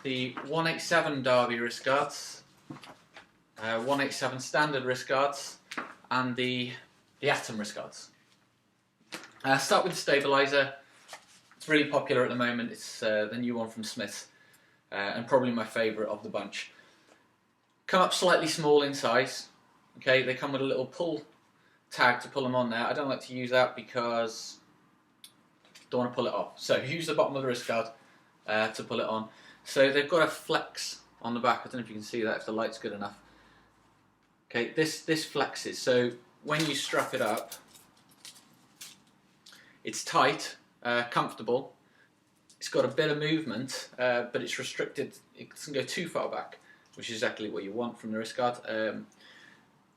the 187 Derby wrist guards, 187 standard wrist guards, and the Atom wrist guards. Start with the Stabilizer. It's really popular at the moment. It's the new one from Smiths, and probably my favourite of the bunch. Come up slightly small in size. Okay, they come with a little pull tag to pull them on there. I don't like to use that because I don't want to pull it off. So use the bottom of the wrist guard to pull it on. So they've got a flex on the back. I don't know if you can see that if the light's good enough. Okay, this flexes. So when you strap it up, it's tight, comfortable. It's got a bit of movement, but it's restricted. It doesn't go too far back, which is exactly what you want from the wrist guard.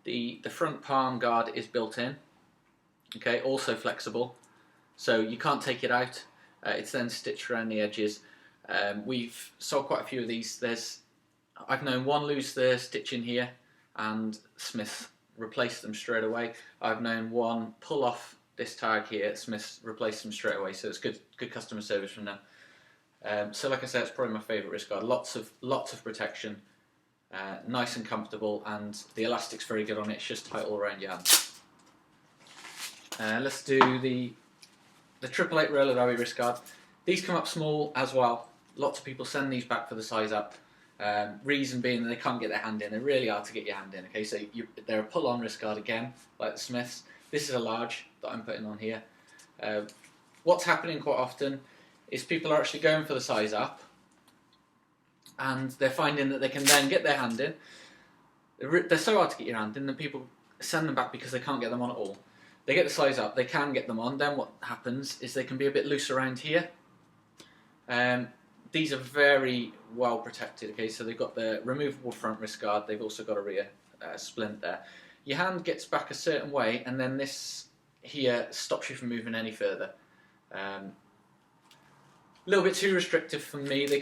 The front palm guard is built in. Okay, also flexible, so you can't take it out. It's then stitched around the edges. We've sold quite a few of these. I've known one lose the stitch in here, and Smith replaced them straight away. I've known one pull off this tag here. Smith replaced them straight away. So it's good customer service from them. So like I said, it's probably my favourite wrist guard. Lots of protection. Nice and comfortable, and the elastic's very good on it. It's just tight all around your hands. Let's do the 888 roller derby wrist guard. These come up small as well. Lots of people send these back for the size up. Reason being that they can't get their hand in. They're really hard to get your hand in. Okay, so they're a pull-on wrist guard again, like the Smiths. This is a large that I'm putting on here. What's happening quite often is people are actually going for the size up, and they're finding that they can then get their hand in. They're so hard to get your hand in that people send them back because they can't get them on at all. They get the size up, they can get them on, then what happens is they can be a bit loose around here. These are very well protected, okay, so they've got the removable front wrist guard, they've also got a rear splint there. Your hand gets back a certain way, and then this here stops you from moving any further. A little bit too restrictive for me. They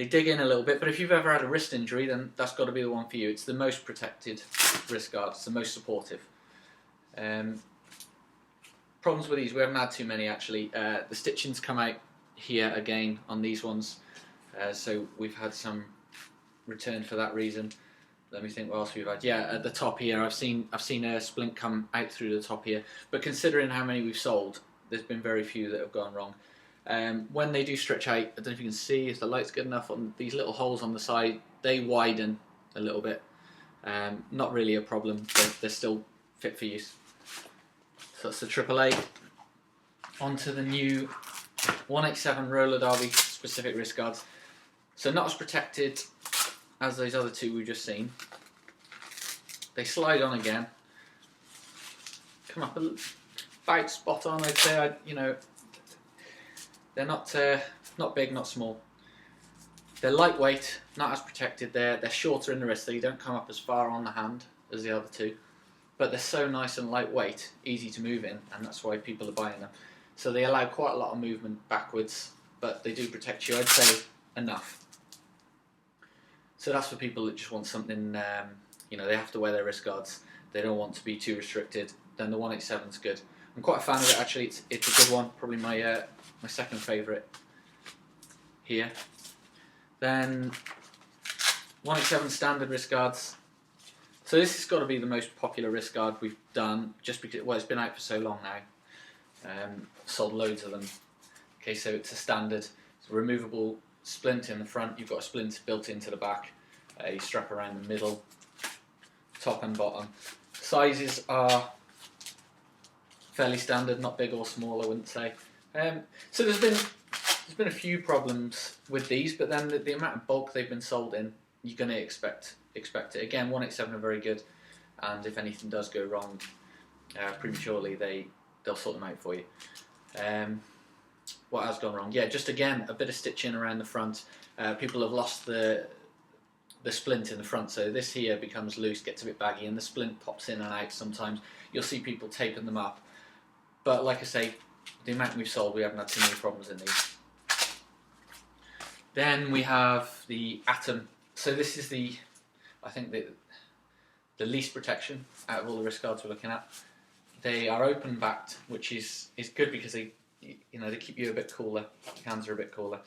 dig in a little bit, but if you've ever had a wrist injury, then that's got to be the one for you. It's the most protected wrist guard. It's the most supportive. Problems with these, we haven't had too many actually. The stitching's come out here again on these ones, so we've had some return for that reason. Let me think what else we've had. Yeah, at the top here, I've seen a splint come out through the top here, but considering how many we've sold, there's been very few that have gone wrong. When they do stretch out, I don't know if you can see, if the light's good enough, on these little holes on the side, they widen a little bit. Not really a problem, they're still fit for use. So that's the 888. Onto the new 187 roller derby specific wrist guards. So not as protected as those other two we've just seen. They slide on again. Come up about spot on, I'd say. They're not big, not small. They're lightweight, not as protected. They're shorter in the wrist, so you don't come up as far on the hand as the other two. But they're so nice and lightweight, easy to move in, and that's why people are buying them. So they allow quite a lot of movement backwards, but they do protect you, I'd say, enough. So that's for people that just want something, they have to wear their wrist guards. They don't want to be too restricted. Then the 187's good. I'm quite a fan of it actually. It's a good one. Probably my second favourite here. Then 187 standard wrist guards. So this has got to be the most popular wrist guard we've done, just because it's been out for so long now. Sold loads of them. Okay, so it's a standard. It's a removable splint in the front. You've got a splint built into the back. You strap around the middle, top and bottom. Sizes are fairly standard, not big or small, I wouldn't say. So there's been a few problems with these, but then the amount of bulk they've been sold in, you're going to expect it. Again, 187 are very good, and if anything does go wrong prematurely, they'll sort them out for you. What has gone wrong? Yeah, just again a bit of stitching around the front. People have lost the splint in the front, so this here becomes loose, gets a bit baggy, and the splint pops in and out sometimes. You'll see people taping them up, but like I say, the amount we've sold, we haven't had too many problems in these. Then we have the Atom. So this is I think the least protection out of all the wrist guards we're looking at. They are open backed, which is good because they keep you a bit cooler. Your hands are a bit cooler.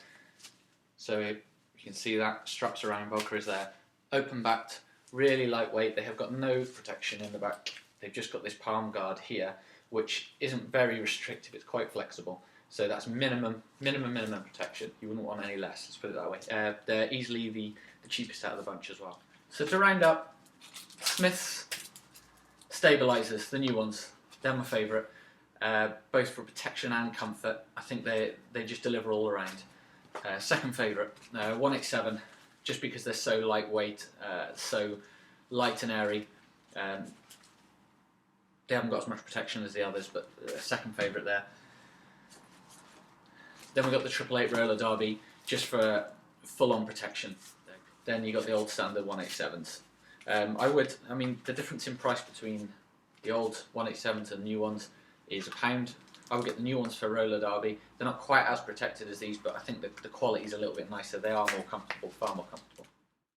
So you can see that straps around Velcro there. Open backed, really lightweight. They have got no protection in the back. They've just got this palm guard here, which isn't very restrictive. It's quite flexible. So that's minimum protection. You wouldn't want any less, let's put it that way. They're easily the cheapest out of the bunch as well. So to round up, Smith's Stabilizers, the new ones, they're my favourite. Both for protection and comfort. I think they just deliver all around. Second favourite, 187, just because they're so lightweight, so light and airy. They haven't got as much protection as the others, but second favourite there. Then we've got the 888 Roller Derby, just for full-on protection. Then you got the old standard 187s. I mean, the difference in price between the old 187s and the new ones is £1. I would get the new ones for Roller Derby. They're not quite as protected as these, but I think the quality is a little bit nicer. They are more comfortable, far more comfortable.